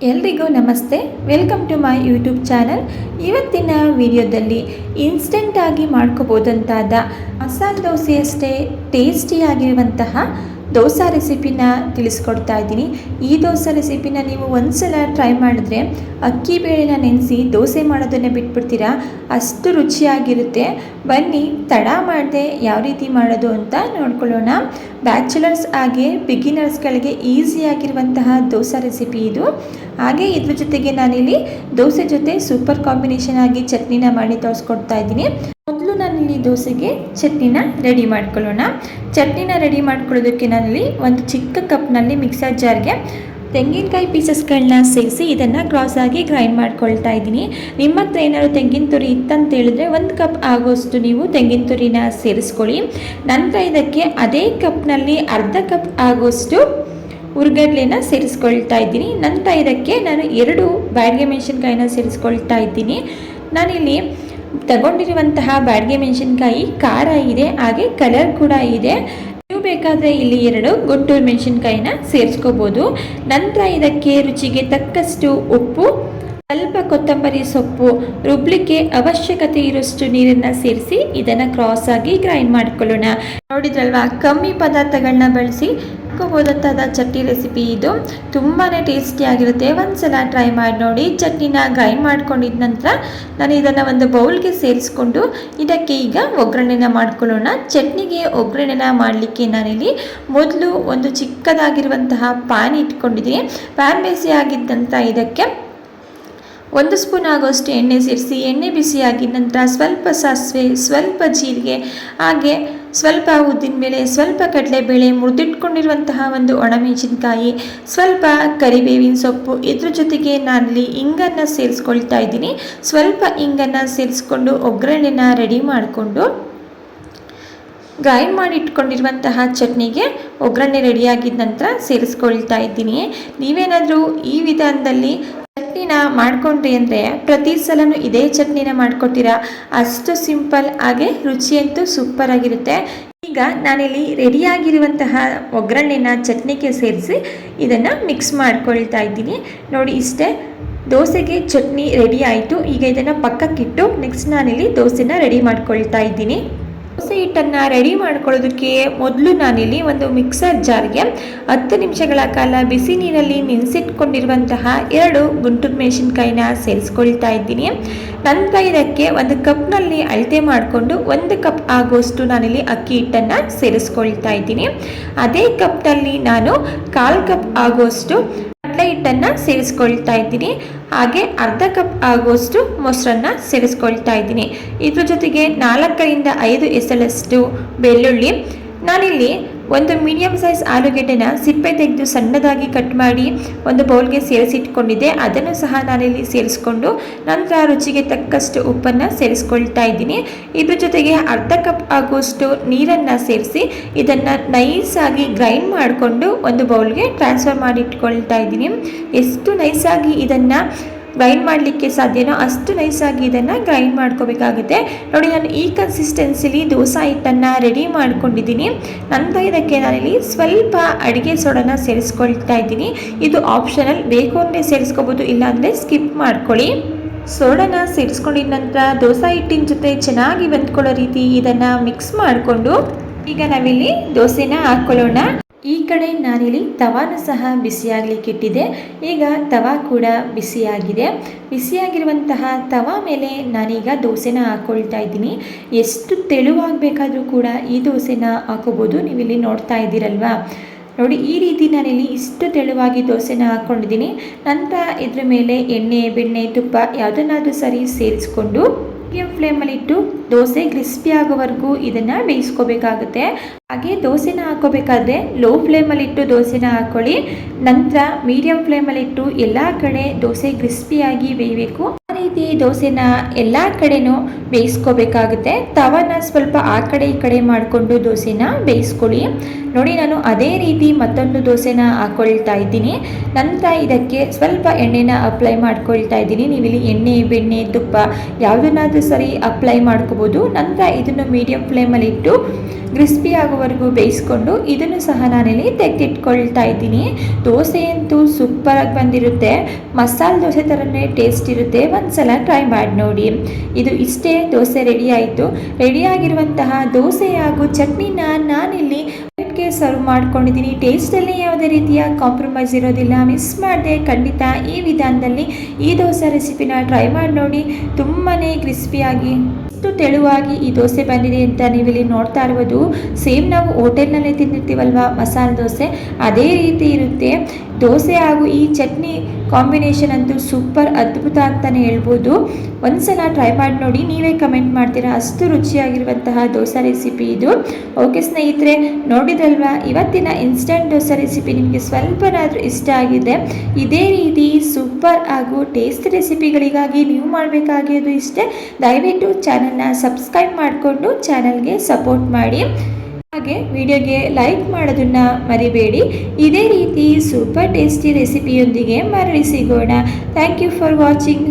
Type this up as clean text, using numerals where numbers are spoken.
ಎಲ್ರಿಗೂ ನಮಸ್ತೆ. Welcome to my YouTube channel. ಇವತ್ತಿನ ವಿಡಿಯೋದಲ್ಲಿ ಇನ್ಸ್ಟೆಂಟಾಗಿ ಮಾಡ್ಕೋಬೋದಂತಾದ ಮಸಾಲೆ ದೋಸೆಯಷ್ಟೇ ಟೇಸ್ಟಿಯಾಗಿರುವಂತಹ ದೋಸೆ ರೆಸಿಪಿನ ತಿಳಿಸ್ಕೊಡ್ತಾ ಇದ್ದೀನಿ. ಈ ದೋಸೆ ರೆಸಿಪಿನ ನೀವು ಒಂದ್ಸಲ ಟ್ರೈ ಮಾಡಿದ್ರೆ ಅಕ್ಕಿ ಬೇಳೆನ ನೆನೆಸಿ ದೋಸೆ ಮಾಡೋದನ್ನು ಬಿಟ್ಬಿಡ್ತೀರಾ, ಅಷ್ಟು ರುಚಿಯಾಗಿರುತ್ತೆ. ಬನ್ನಿ ತಡ ಮಾಡದೆ ಯಾವ ರೀತಿ ಮಾಡೋದು ಅಂತ ನೋಡ್ಕೊಳ್ಳೋಣ. ಬ್ಯಾಚುಲರ್ಸ್ ಹಾಗೆ ಬಿಗಿನರ್ಸ್ಗಳಿಗೆ ಈಸಿಯಾಗಿರುವಂತಹ ದೋಸೆ ರೆಸಿಪಿ ಇದು. ಹಾಗೆ ಇದ್ರ ಜೊತೆಗೆ ನಾನಿಲ್ಲಿ ದೋಸೆ ಜೊತೆ ಸೂಪರ್ ಕಾಂಬಿನೇಷನ್ ಆಗಿ ಚಟ್ನಿನ ಮಾಡಿ ತೋರಿಸ್ಕೊಡ್ತಾ ಇದ್ದೀನಿ. ಮೊದಲು ನಾನಿಲ್ಲಿ ದೋಸೆಗೆ ಚಟ್ನಿನ ರೆಡಿ ಮಾಡ್ಕೊಳ್ಳೋಣ. ಚಟ್ನಿನ ರೆಡಿ ಮಾಡ್ಕೊಳ್ಳೋದಕ್ಕೆ ನಾನಿಲ್ಲಿ ಒಂದು ಚಿಕ್ಕ ಕಪ್ನಲ್ಲಿ ಮಿಕ್ಸರ್ ಜಾರ್ಗೆ ತೆಂಗಿನಕಾಯಿ ಪೀಸಸ್ಗಳನ್ನ ಸೇರಿಸಿ ಇದನ್ನು ಕ್ರಾಸಾಗಿ ಗ್ರೈಂಡ್ ಮಾಡ್ಕೊಳ್ತಾ ಇದ್ದೀನಿ. ನಿಮ್ಮ ಹತ್ರ ಏನಾದ್ರು ತೆಂಗಿನ ತುರಿ ಇತ್ತಂತ ಹೇಳಿದ್ರೆ 1 ಕಪ್ ಆಗೋಷ್ಟು ನೀವು ತೆಂಗಿನ ತುರಿನ ಸೇರಿಸ್ಕೊಳ್ಳಿ. ನಂತರ ಇದಕ್ಕೆ ಅದೇ ಕಪ್ನಲ್ಲಿ ಅರ್ಧ ಕಪ್ ಆಗೋಷ್ಟು ಹುರ್ಗಡ್ಲೆನ ಸೇರಿಸ್ಕೊಳ್ತಾ ಇದ್ದೀನಿ. ನಂತರ ಇದಕ್ಕೆ ನಾನು 2 ಬ್ಯಾಡಗೆ ಮೆಣಸಿನ್ಕಾಯಿನ ಸೇರಿಸ್ಕೊಳ್ತಾ ಇದ್ದೀನಿ. ನಾನಿಲ್ಲಿ ತಗೊಂಡಿರುವಂತಹ ಬ್ಯಾಡಗೆ ಮೆಣಸಿನ್ಕಾಯಿ ಖಾರ ಇದೆ, ಹಾಗೆ ಕಲರ್ ಕೂಡ ಇದೆ. ನೀವು ಬೇಕಾದರೆ ಇಲ್ಲಿ 2 ಗುಂಟೂರು ಮೆಣಸಿನ್ಕಾಯಿನ ಸೇರಿಸ್ಕೋಬೋದು. ನಂತರ ಇದಕ್ಕೆ ರುಚಿಗೆ ತಕ್ಕಷ್ಟು ಉಪ್ಪು, ಸ್ವಲ್ಪ ಕೊತ್ತಂಬರಿ ಸೊಪ್ಪು, ರುಬ್ಲಿಕ್ಕೆ ಅವಶ್ಯಕತೆ ಇರೋಷ್ಟು ನೀರನ್ನು ಸೇರಿಸಿ ಇದನ್ನು ಕ್ರಾಸಾಗಿ ಗ್ರೈಂಡ್ ಮಾಡ್ಕೊಳ್ಳೋಣ. ನೋಡಿದ್ರಲ್ವಾ, ಕಮ್ಮಿ ಪದಾರ್ಥಗಳನ್ನ ಬಳಸಿ ಮಾಡ್ಕೋಬೋದಂತಾದ ಚಟ್ನಿ ರೆಸಿಪಿ ಇದು. ತುಂಬಾ ಟೇಸ್ಟಿಯಾಗಿರುತ್ತೆ. ಒಂದ್ಸಲ ಟ್ರೈ ಮಾಡಿ ನೋಡಿ. ಚಟ್ನಿನ ಗ್ರೈಂಡ್ ಮಾಡ್ಕೊಂಡಿದ ನಂತರ ನಾನು ಇದನ್ನು ಒಂದು ಬೌಲ್ಗೆ ಸೇರಿಸ್ಕೊಂಡು ಇದಕ್ಕೆ ಈಗ ಒಗ್ಗರಣೆನ ಮಾಡ್ಕೊಳ್ಳೋಣ. ಚಟ್ನಿಗೆ ಒಗ್ಗರಣೆನ ಮಾಡಲಿಕ್ಕೆ ನಾನಿಲ್ಲಿ ಮೊದಲು ಒಂದು ಚಿಕ್ಕದಾಗಿರುವಂತಹ ಪ್ಯಾನ್ ಇಟ್ಕೊಂಡಿದ್ದೀನಿ. ಪ್ಯಾನ್ ಬಿಸಿ ಆಗಿದ್ದ ನಂತರ ಇದಕ್ಕೆ 1 ಸ್ಪೂನ್ ಆಗೋಷ್ಟು ಎಣ್ಣೆ ಸೇರಿಸಿ ಎಣ್ಣೆ ಬಿಸಿಯಾಗಿದ ನಂತರ ಸ್ವಲ್ಪ ಸಾಸಿವೆ, ಸ್ವಲ್ಪ ಜೀರಿಗೆ, ಹಾಗೆ ಸ್ವಲ್ಪ ಉದ್ದಿನಬೇಳೆ, ಸ್ವಲ್ಪ ಕಡಲೆಬೇಳೆ, ಮುರಿದಿಟ್ಕೊಂಡಿರುವಂತಹ ಒಂದು ಒಣಮೆಣಸಿನ್ಕಾಯಿ, ಸ್ವಲ್ಪ ಕರಿಬೇವಿನ ಸೊಪ್ಪು, ಇದ್ರ ಜೊತೆಗೆ ನಾನಿಲ್ಲಿ ಇಂಗನ್ನು ಸೇರಿಸ್ಕೊಳ್ತಾ ಇದ್ದೀನಿ. ಸ್ವಲ್ಪ ಇಂಗನ್ನು ಸೇರಿಸ್ಕೊಂಡು ಒಗ್ಗರಣೆನ ರೆಡಿ ಮಾಡಿಕೊಂಡು ಗ್ರೈಂಡ್ ಮಾಡಿ ಇಟ್ಕೊಂಡಿರುವಂತಹ ಚಟ್ನಿಗೆ ಒಗ್ಗರಣೆ ರೆಡಿಯಾಗಿದ್ದ ನಂತರ ಸೇರಿಸ್ಕೊಳ್ತಾ ಇದ್ದೀನಿ. ನೀವೇನಾದರೂ ಈ ವಿಧಾನದಲ್ಲಿ ಚಟ್ನಿನ ಮಾಡ್ಕೊಂಡ್ರಿ ಅಂದರೆ ಪ್ರತಿ ಸಲನೂ ಇದೇ ಚಟ್ನಿನ ಮಾಡ್ಕೊತೀರಾ. ಅಷ್ಟು ಸಿಂಪಲ್, ಹಾಗೆ ರುಚಿಯಂತೂ ಸೂಪರ್ ಆಗಿರುತ್ತೆ. ಈಗ ನಾನಿಲ್ಲಿ ರೆಡಿಯಾಗಿರುವಂತಹ ಒಗ್ಗರಣೆನ ಚಟ್ನಿಗೆ ಸೇರಿಸಿ ಇದನ್ನು ಮಿಕ್ಸ್ ಮಾಡ್ಕೊಳ್ತಾ ಇದ್ದೀನಿ. ನೋಡಿ, ಇಷ್ಟೇ, ದೋಸೆಗೆ ಚಟ್ನಿ ರೆಡಿ ಆಯಿತು. ಈಗ ಇದನ್ನು ಪಕ್ಕಕ್ಕಿಟ್ಟು ನೆಕ್ಸ್ಟ್ ನಾನಿಲ್ಲಿ ದೋಸೆನ ರೆಡಿ ಮಾಡ್ಕೊಳ್ತಾ ಇದ್ದೀನಿ. ದೋಸೆ ಹಿಟ್ಟನ್ನು ರೆಡಿ ಮಾಡ್ಕೊಳ್ಳೋದಕ್ಕೆ ಮೊದಲು ನಾನಿಲ್ಲಿ ಒಂದು ಮಿಕ್ಸರ್ ಜಾರ್ಗೆ 10 ನಿಮಿಷಗಳ ಕಾಲ ಬಿಸಿ ನೀರಲ್ಲಿ ನೆನೆಸಿಟ್ಕೊಂಡಿರುವಂತಹ 2 ಗುಂಟೂರು ಮೆಣಸಿನ್ಕಾಯಿನ ಸೇರಿಸ್ಕೊಳ್ತಾ ಇದ್ದೀನಿ. ನಂತರ ಇದಕ್ಕೆ 1 ಕಪ್ನಲ್ಲಿ ಅಳತೆ ಮಾಡಿಕೊಂಡು 1 ಕಪ್ ಆಗೋಷ್ಟು ನಾನಿಲ್ಲಿ ಅಕ್ಕಿ ಹಿಟ್ಟನ್ನು ಸೇರಿಸ್ಕೊಳ್ತಾ ಇದ್ದೀನಿ. ಅದೇ ಕಪ್ನಲ್ಲಿ ನಾನು 1/4 ಕಪ್ ಆಗೋಷ್ಟು ಕಡಲೆ ಹಿಟ್ಟನ್ನು ಸೇರಿಸ್ಕೊಳ್ತಾ ಇದ್ದೀನಿ. ಹಾಗೆ ಅರ್ಧ ಕಪ್ ಆಗೋಷ್ಟು ಮೊಸರನ್ನ ಸೇರಿಸ್ಕೊಳ್ತಾ ಇದ್ದೀನಿ. ಇದ್ರ ಜೊತೆಗೆ 4ರಿಂದ 5 ಎಸಳಷ್ಟು ಬೆಳ್ಳುಳ್ಳಿ. ನಾನಿಲ್ಲಿ ಒಂದು ಮೀಡಿಯಮ್ ಸೈಜ್ ಆಲೂಗೆಡ್ಡೆನ ಸಿಪ್ಪೆ ತೆಗೆದು ಸಣ್ಣದಾಗಿ ಕಟ್ ಮಾಡಿ ಒಂದು ಬೌಲ್ಗೆ ಸೇರಿಸಿಟ್ಕೊಂಡಿದ್ದೆ. ಅದನ್ನು ಸಹ ನಾನಿಲ್ಲಿ ಸೇರಿಸ್ಕೊಂಡು ನಂತರ ರುಚಿಗೆ ತಕ್ಕಷ್ಟು ಉಪ್ಪನ್ನು ಸೇರಿಸ್ಕೊಳ್ತಾ ಇದ್ದೀನಿ. ಇದ್ರ ಜೊತೆಗೆ ಅರ್ಧ ಕಪ್ ಆಗುವಷ್ಟು ನೀರನ್ನು ಸೇರಿಸಿ ಇದನ್ನು ನೈಸಾಗಿ ಗ್ರೈಂಡ್ ಮಾಡಿಕೊಂಡು ಒಂದು ಬೌಲ್ಗೆ ಟ್ರಾನ್ಸ್ಫರ್ ಮಾಡಿ ಇಟ್ಕೊಳ್ತಾ ಇದ್ದೀನಿ. ಎಷ್ಟು ನೈಸಾಗಿ ಇದನ್ನು ಗ್ರೈಂಡ್ ಮಾಡಲಿಕ್ಕೆ ಸಾಧ್ಯನೋ ಅಷ್ಟು ನೈಸಾಗಿ ಇದನ್ನು ಗ್ರೈಂಡ್ ಮಾಡ್ಕೋಬೇಕಾಗುತ್ತೆ. ನೋಡಿ, ನಾನು ಈ ಕನ್ಸಿಸ್ಟೆನ್ಸಿಲಿ ದೋಸೆ ಹಿಟ್ಟನ್ನು ರೆಡಿ ಮಾಡ್ಕೊಂಡಿದ್ದೀನಿ. ನಂತರ ಇದಕ್ಕೆ ನಾನಿಲ್ಲಿ ಸ್ವಲ್ಪ ಅಡುಗೆ ಸೋಡಾನ ಸೇರಿಸ್ಕೊಳ್ತಾ ಇದ್ದೀನಿ. ಇದು ಆಪ್ಷನಲ್, ಬೇಕು ಅಂದರೆ ಸೇರಿಸ್ಕೋಬೋದು, ಇಲ್ಲಾಂದರೆ ಸ್ಕಿಪ್ ಮಾಡ್ಕೊಳ್ಳಿ. ಸೋಡಾನ ಸೇರಿಸ್ಕೊಂಡಿದ ನಂತರ ದೋಸೆ ಹಿಟ್ಟಿನ ಜೊತೆ ಚೆನ್ನಾಗಿ ಹೊಂದ್ಕೊಳ್ಳೋ ರೀತಿ ಇದನ್ನು ಮಿಕ್ಸ್ ಮಾಡಿಕೊಂಡು ಈಗ ನಾವಿಲ್ಲಿ ದೋಸೆನ ಹಾಕ್ಕೊಳ್ಳೋಣ. ಈ ಕಡೆ ನಾನಿಲ್ಲಿ ತವಾನು ಸಹ ಬಿಸಿಯಾಗಲಿಕ್ಕೆ ಇಟ್ಟಿದೆ. ಈಗ ತವಾ ಕೂಡ ಬಿಸಿಯಾಗಿದೆ. ಬಿಸಿಯಾಗಿರುವಂತಹ ತವಾ ಮೇಲೆ ನಾನೀಗ ದೋಸೆನ ಹಾಕ್ಕೊಳ್ತಾ ಇದ್ದೀನಿ. ಎಷ್ಟು ತೆಳುವಾಗಬೇಕಾದ್ರೂ ಕೂಡ ಈ ದೋಸೆನ ಹಾಕೋಬೋದು. ನೀವಿಲ್ಲಿ ನೋಡ್ತಾ ಇದ್ದೀರಲ್ವಾ, ನೋಡಿ, ಈ ರೀತಿ ನಾನಿಲ್ಲಿ ಇಷ್ಟು ತೆಳುವಾಗಿ ದೋಸೆನ ಹಾಕ್ಕೊಂಡಿದ್ದೀನಿ. ನಂತರ ಇದ್ರ ಮೇಲೆ ಎಣ್ಣೆ, ಬೆಣ್ಣೆ, ತುಪ್ಪ ಯಾವುದನ್ನಾದರೂ ಸರಿ ಸೇರಿಸ್ಕೊಂಡು ಮೀಡಿಯಂ ಫ್ಲೇಮಲ್ಲಿಟ್ಟು ದೋಸೆ ಕ್ರಿಸ್ಪಿ ಆಗೋವರೆಗೂ ಇದನ್ನು ಬೇಯಿಸ್ಕೋಬೇಕಾಗುತ್ತೆ. ಹಾಗೆ ದೋಸೆನ ಹಾಕೋಬೇಕಾದ್ರೆ ಲೋ ಫ್ಲೇಮಲ್ಲಿಟ್ಟು ದೋಸೆನ ಹಾಕ್ಕೊಳ್ಳಿ. ನಂತರ ಮೀಡಿಯಂ ಫ್ಲೇಮಲ್ಲಿಟ್ಟು ಎಲ್ಲ ಕಡೆ ದೋಸೆ ಕ್ರಿಸ್ಪಿಯಾಗಿ ಬೇಯಬೇಕು. ಆ ರೀತಿ ದೋಸೆನ ಎಲ್ಲ ಕಡೆನೂ ಬೇಯಿಸ್ಕೋಬೇಕಾಗುತ್ತೆ. ತವನ ಸ್ವಲ್ಪ ಆ ಕಡೆ ಈ ಕಡೆ ಮಾಡಿಕೊಂಡು ದೋಸೆನ ಬೇಯಿಸ್ಕೊಳ್ಳಿ. ನೋಡಿ, ನಾನು ಅದೇ ರೀತಿ ಮತ್ತೊಂದು ದೋಸೆನ ಹಾಕ್ಕೊಳ್ತಾ ಇದ್ದೀನಿ. ನಂತರ ಇದಕ್ಕೆ ಸ್ವಲ್ಪ ಎಣ್ಣೆನ ಅಪ್ಲೈ ಮಾಡ್ಕೊಳ್ತಾ ಇದ್ದೀನಿ. ನೀವಿಲ್ಲಿ ಎಣ್ಣೆ, ಬೆಣ್ಣೆ, ತುಪ್ಪ ಯಾವುದನ್ನಾದರೂ ಸರಿ ಅಪ್ಲೈ ಮಾಡ್ಕೋಬೋದು. ನಂತರ ಇದನ್ನು ಮೀಡಿಯಂ ಫ್ಲೇಮಲ್ಲಿ ಇಟ್ಟು ಕ್ರಿಸ್ಪಿ ಆಗೋವರೆಗೂ ಬೇಯಿಸ್ಕೊಂಡು ಇದನ್ನು ಸಹ ನಾನಿಲ್ಲಿ ತೆಗೆದಿಟ್ಕೊಳ್ತಾ ಇದ್ದೀನಿ. ದೋಸೆ ಅಂತೂ ಸೂಪರಾಗಿ ಬಂದಿರುತ್ತೆ. ಮಸಾಲೆ ದೋಸೆ ಥರನೇ ಟೇಸ್ಟ್ ಇರುತ್ತೆ. ಒಂದ್ಸಲ ಟ್ರೈ ಮಾಡಿ ನೋಡಿ. ಇದು ಇಷ್ಟೇ, ದೋಸೆ ರೆಡಿ ಆಯಿತು. ರೆಡಿಯಾಗಿರುವಂತಹ ದೋಸೆ ಹಾಗೂ ಚಟ್ನಿನ ನಾನಿಲ್ಲಿ ಪ್ಲೇಟ್ಗೆ ಸರ್ವ್ ಮಾಡ್ಕೊಂಡಿದ್ದೀನಿ. ಟೇಸ್ಟಲ್ಲಿ ಯಾವುದೇ ರೀತಿಯ ಕಾಂಪ್ರಮೈಸ್ ಇರೋದಿಲ್ಲ. ಮಿಸ್ ಮಾಡದೆ ಖಂಡಿತ ಈ ವಿಧಾನದಲ್ಲಿ ಈ ದೋಸೆ ರೆಸಿಪಿನ ಟ್ರೈ ಮಾಡಿ ನೋಡಿ. ತುಂಬಾ ಕ್ರಿಸ್ಪಿಯಾಗಿ ಎಷ್ಟು ತೆಳುವಾಗಿ ಈ ದೋಸೆ ಬಂದಿದೆ ಅಂತ ನೀವಿಲ್ಲಿ ನೋಡ್ತಾ ಇರ್ಬೋದು. ಸೇಮ್ ನಾವು ಹೋಟೆಲ್ನಲ್ಲೇ ತಿಂದಿರ್ತೀವಲ್ವ ಮಸಾಲೆ ದೋಸೆ, ಅದೇ ರೀತಿ ಇರುತ್ತೆ. ದೋಸೆ ಹಾಗೂ ಈ ಚಟ್ನಿ ಕಾಂಬಿನೇಷನ್ ಅಂತೂ ಸೂಪರ್, ಅದ್ಭುತ ಅಂತಲೇ ಹೇಳ್ಬೋದು. ಒಂದ್ಸಲ ಟ್ರೈ ಮಾಡಿ ನೋಡಿ, ನೀವೇ ಕಮೆಂಟ್ ಮಾಡ್ತೀರಾ, ಅಷ್ಟು ರುಚಿಯಾಗಿರುವಂತಹ ದೋಸೆ ರೆಸಿಪಿ ಇದು. ಓಕೆ ಸ್ನೇಹಿತರೆ, ನೋಡಿದ್ರಲ್ವಾ ಇವತ್ತಿನ ಇನ್ಸ್ಟಂಟ್ ದೋಸೆ ರೆಸಿಪಿ ನಿಮಗೆ ಸ್ವಲ್ಪನಾದರೂ ಇಷ್ಟ ಆಗಿದೆ. ಇದೇ ರೀತಿ ಸೂಪರ್ ಹಾಗೂ ಟೇಸ್ಟಿ ರೆಸಿಪಿಗಳಿಗಾಗಿ ನೀವು ಮಾಡಬೇಕಾಗಿರೋದು ಇಷ್ಟೇ. ದಯವಿಟ್ಟು ಚಾನಲ್ನ ಸಬ್ಸ್ಕ್ರೈಬ್ ಮಾಡಿಕೊಂಡು ಚಾನಲ್ಗೆ ಸಪೋರ್ಟ್ ಮಾಡಿ. ಹಾಗೆ ವಿಡಿಯೋಗೆ ಲೈಕ್ ಮಾಡೋದನ್ನು ಮರಿಬೇಡಿ. ಇದೇ ರೀತಿ ಸೂಪರ್ ಟೇಸ್ಟಿ ರೆಸಿಪಿಯೊಂದಿಗೆ ಮರಳಿ ಸಿಗೋಣ. Thank you for watching.